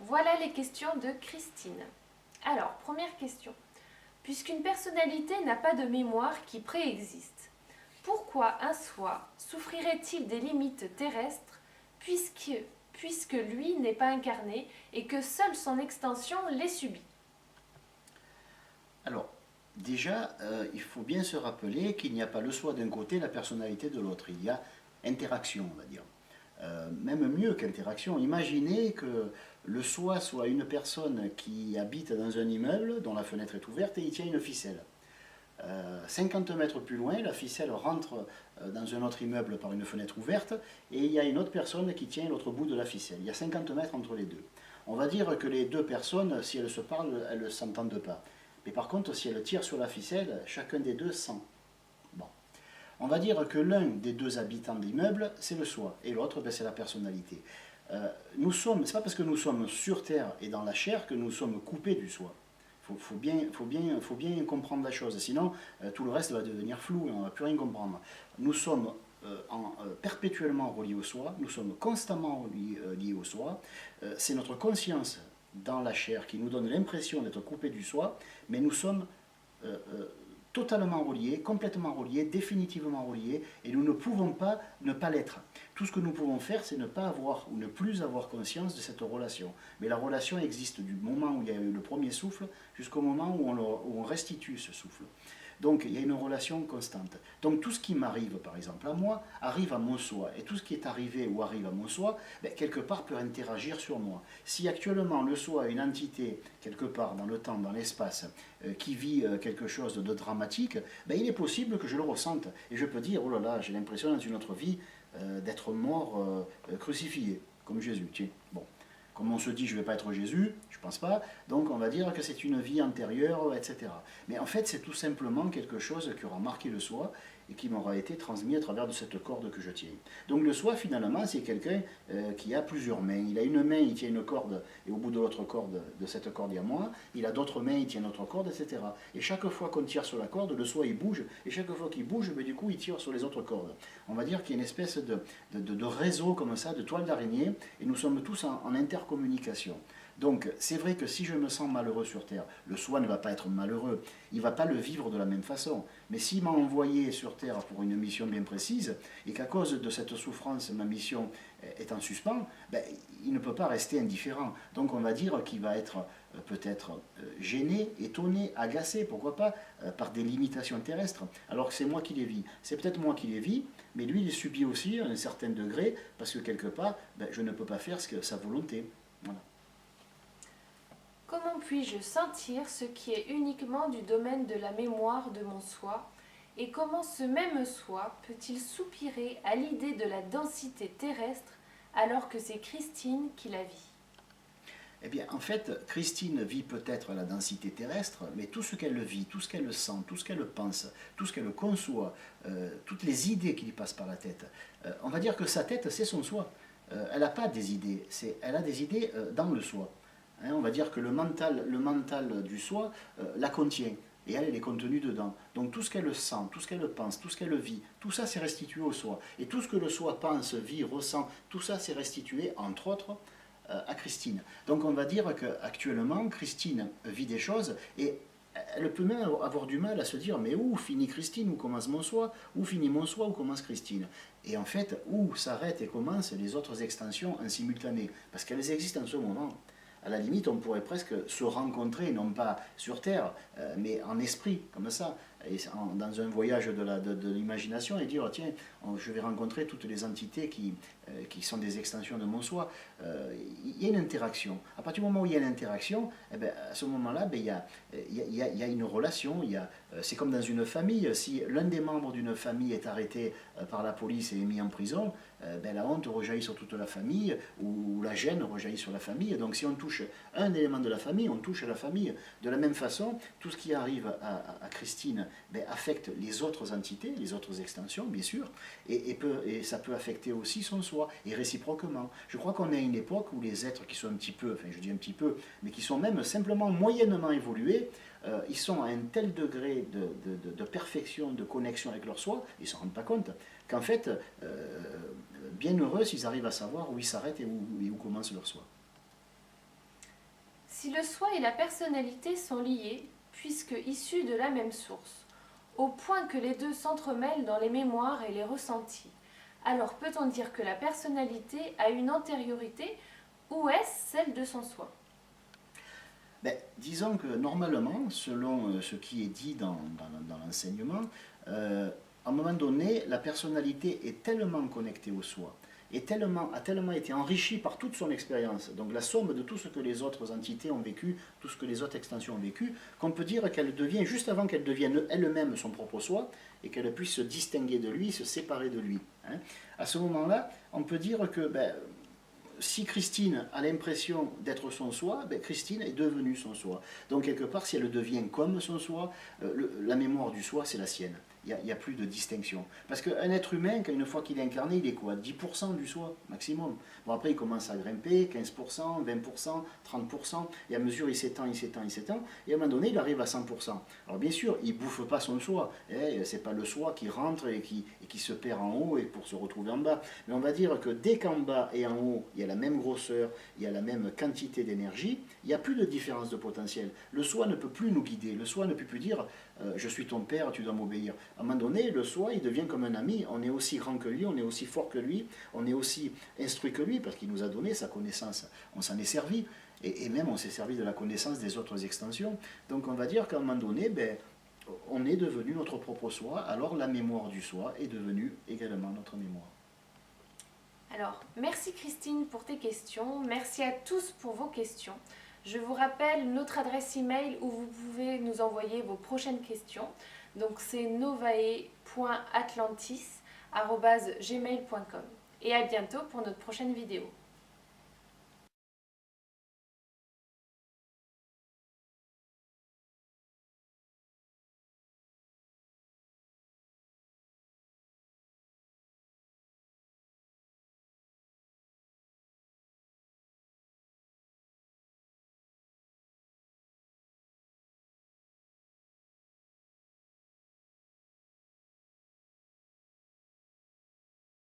Voilà les questions de Christine. Alors, première question. Puisqu'une personnalité n'a pas de mémoire qui préexiste, pourquoi un soi souffrirait-il des limites terrestres puisque lui n'est pas incarné et que seule son extension les subit? Alors, déjà, il faut bien se rappeler qu'il n'y a pas le soi d'un côté et la personnalité de l'autre. Il y a interaction, on va dire. Même mieux qu'interaction. Imaginez que le soi soit une personne qui habite dans un immeuble dont la fenêtre est ouverte et il tient une ficelle. 50 mètres plus loin, la ficelle rentre dans un autre immeuble par une fenêtre ouverte et il y a une autre personne qui tient l'autre bout de la ficelle. Il y a 50 mètres entre les deux. On va dire que les deux personnes, si elles se parlent, elles ne s'entendent pas. Mais par contre, si elles tirent sur la ficelle, chacun des deux sent. Bon. On va dire que l'un des deux habitants de l'immeuble, c'est le soi, et l'autre, ben, c'est la personnalité. C'est pas parce que nous sommes sur Terre et dans la chair que nous sommes coupés du soi. Faut bien comprendre la chose, sinon tout le reste va devenir flou et on ne va plus rien comprendre. Nous sommes perpétuellement reliés au soi, nous sommes constamment liés au soi. C'est notre conscience dans la chair qui nous donne l'impression d'être coupés du soi, mais nous sommes euh, euh, totalement reliés, complètement reliés, définitivement reliés, et nous ne pouvons pas ne pas l'être. Tout ce que nous pouvons faire, c'est ne pas avoir ou ne plus avoir conscience de cette relation. Mais la relation existe du moment où il y a eu le premier souffle jusqu'au moment où on restitue ce souffle. Donc il y a une relation constante. Donc tout ce qui m'arrive, par exemple, à moi, arrive à mon soi. Et tout ce qui est arrivé ou arrive à mon soi, ben, quelque part peut interagir sur moi. Si actuellement le soi est une entité, quelque part dans le temps, dans l'espace, qui vit quelque chose de dramatique, ben, il est possible que je le ressente. Et je peux dire, oh là là, j'ai l'impression dans une autre vie d'être mort crucifié, comme Jésus. Tiens, bon. Comme on se dit, je ne vais pas être Jésus, je ne pense pas, donc on va dire que c'est une vie antérieure, etc. Mais en fait, c'est tout simplement quelque chose qui aura marqué le soi et qui m'aura été transmis à travers de cette corde que je tiens. Donc le soi, finalement, c'est quelqu'un qui a plusieurs mains. Il a une main, il tient une corde, et au bout de l'autre corde, de cette corde, il y a moi. Il a d'autres mains, il tient une autre corde, etc. Et chaque fois qu'on tire sur la corde, le soi, il bouge, et chaque fois qu'il bouge, ben, du coup, il tire sur les autres cordes. On va dire qu'il y a une espèce de réseau comme ça, de toile d'araignée, et nous sommes tous en intercommunication. Donc c'est vrai que si je me sens malheureux sur Terre, le soi ne va pas être malheureux, il ne va pas le vivre de la même façon. Mais s'il m'a envoyé sur Terre pour une mission bien précise, et qu'à cause de cette souffrance, ma mission est en suspens, ben, il ne peut pas rester indifférent. Donc on va dire qu'il va être peut-être gêné, étonné, agacé, pourquoi pas, par des limitations terrestres, alors que c'est moi qui les vis. C'est peut-être moi qui les vis, mais lui, il les subit aussi à un certain degré, parce que quelque part, ben, je ne peux pas faire sa volonté. Voilà. Comment puis-je sentir ce qui est uniquement du domaine de la mémoire de mon soi, et comment ce même soi peut-il soupirer à l'idée de la densité terrestre alors que c'est Christine qui la vit? Eh bien, en fait, Christine vit peut-être la densité terrestre, mais tout ce qu'elle vit, tout ce qu'elle sent, tout ce qu'elle pense, tout ce qu'elle conçoit, toutes les idées qui lui passent par la tête, on va dire que sa tête, c'est son soi. Elle n'a pas des idées, elle a des idées dans le soi. Hein, on va dire que le mental du soi la contient. Et elle est contenue dedans. Donc tout ce qu'elle sent, tout ce qu'elle pense, tout ce qu'elle vit, tout ça c'est restitué au soi. Et tout ce que le soi pense, vit, ressent, tout ça c'est restitué, entre autres, à Christine. Donc on va dire qu'actuellement, Christine vit des choses et elle peut même avoir du mal à se dire mais où finit Christine, où commence mon soi, où finit mon soi, où commence Christine. Et en fait, où s'arrêtent et commencent les autres extensions en simultané, parce qu'elles existent en ce moment. À la limite, on pourrait presque se rencontrer, non pas sur Terre, mais en esprit, comme ça, et dans un voyage de l'imagination, et dire, tiens, je vais rencontrer toutes les entités qui sont des extensions de mon soi. Il y a une interaction. À partir du moment où il y a une interaction, eh ben, à ce moment-là, ben, il y a une relation. C'est comme dans une famille. Si l'un des membres d'une famille est arrêté par la police et est mis en prison, ben, la honte rejaillit sur toute la famille, ou la gêne rejaillit sur la famille. Donc si on touche un élément de la famille, on touche la famille. De la même façon, tout ce qui arrive à Christine ben, affecte les autres entités, les autres extensions, bien sûr, et ça peut affecter aussi son soi, et réciproquement. Je crois qu'on est à une époque où les êtres qui sont un petit peu, enfin je dis un petit peu, mais qui sont même simplement moyennement évolués, ils sont à un tel degré de perfection, de connexion avec leur soi, ils ne se rendent pas compte, qu'en fait, bien heureux s'ils arrivent à savoir où ils s'arrêtent et où commence leur soi. Si le soi et la personnalité sont liés, puisque issus de la même source, au point que les deux s'entremêlent dans les mémoires et les ressentis, alors peut-on dire que la personnalité a une antériorité ou est-ce celle de son soi? Ben, disons que normalement, selon ce qui est dit dans l'enseignement, à un moment donné, la personnalité est tellement connectée au soi, a tellement été enrichie par toute son expérience, donc la somme de tout ce que les autres entités ont vécu, tout ce que les autres extensions ont vécu, qu'on peut dire qu'elle devient, juste avant qu'elle devienne elle-même son propre soi, et qu'elle puisse se distinguer de lui, se séparer de lui. Hein. À ce moment-là, on peut dire que si Christine a l'impression d'être son soi, Christine est devenue son soi. Donc quelque part, si elle devient comme son soi, la mémoire du soi, c'est la sienne. Il n'y a plus de distinction. Parce qu'un être humain, une fois qu'il est incarné, il est quoi? 10% du soi, maximum. Bon, après, il commence à grimper, 15%, 20%, 30%, et à mesure, il s'étend, et à un moment donné, il arrive à 100%. Alors bien sûr, il ne bouffe pas son soi. C'est pas le soi qui rentre et qui se perd en haut et pour se retrouver en bas. Mais on va dire que dès qu'en bas et en haut, il y a la même grosseur, il y a la même quantité d'énergie, il n'y a plus de différence de potentiel. Le soi ne peut plus nous guider. Le soi ne peut plus dire je suis ton père, tu dois m'obéir. À un moment donné, le soi, il devient comme un ami. On est aussi grand que lui, on est aussi fort que lui, on est aussi instruit que lui, parce qu'il nous a donné sa connaissance. On s'en est servi. Et même, on s'est servi de la connaissance des autres extensions. Donc, on va dire qu'à un moment donné, on est devenu notre propre soi. Alors, la mémoire du soi est devenue également notre mémoire. Alors, merci Christine pour tes questions. Merci à tous pour vos questions. Je vous rappelle notre adresse email où vous pouvez nous envoyer vos prochaines questions. Donc c'est novae.atlantis@gmail.com. Et à bientôt pour notre prochaine vidéo.